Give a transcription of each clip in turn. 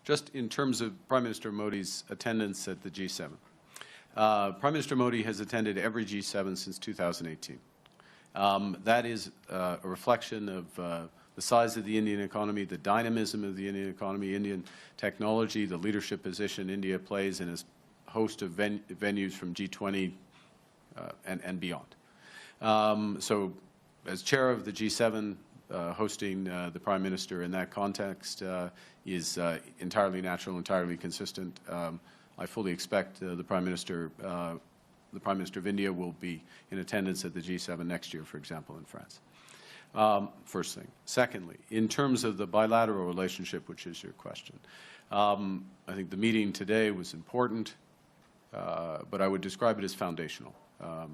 Just in terms of Prime Minister Modi's attendance at the G7. Prime Minister Modi has attended every G7 since 2018. That is a reflection of the size of the Indian economy, the dynamism of the Indian economy, Indian technology, the leadership position India plays in a host of venues from G20 and beyond. So as chair of the G7, hosting the Prime Minister in that context is entirely natural, entirely consistent. I fully expect the Prime Minister of India will be in attendance at the G7 next year, for example, in France. First thing. Secondly, in terms of the bilateral relationship, which is your question, I think the meeting today was important, but I would describe it as foundational,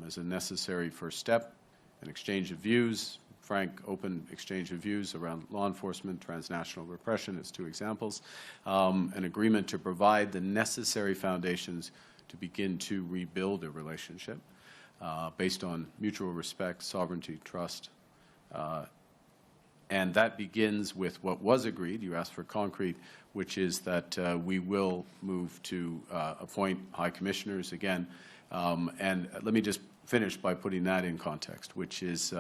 as a necessary first step, an exchange of views, frank, open exchange of views around law enforcement, transnational repression as two examples, an agreement to provide the necessary foundations to begin to rebuild a relationship based on mutual respect, sovereignty, trust. And that begins with what was agreed, you asked for concrete, which is that we will move to appoint high commissioners again. And let me just finish by putting that in context, which is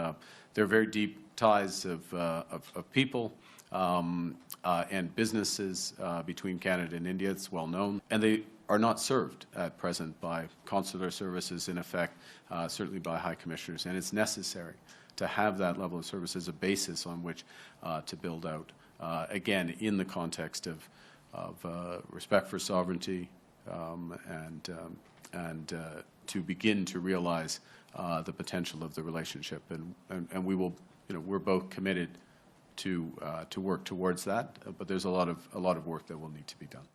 there are very deep ties of people and businesses between Canada and India. It's well known. And they are not served at present by consular services, in effect, certainly by high commissioners. And it's necessary to have that level of service as a basis on which to build out, again, in the context of respect for sovereignty and to begin to realize the potential of the relationship. And we will, we're both committed to work towards that, but there's a lot of work that will need to be done.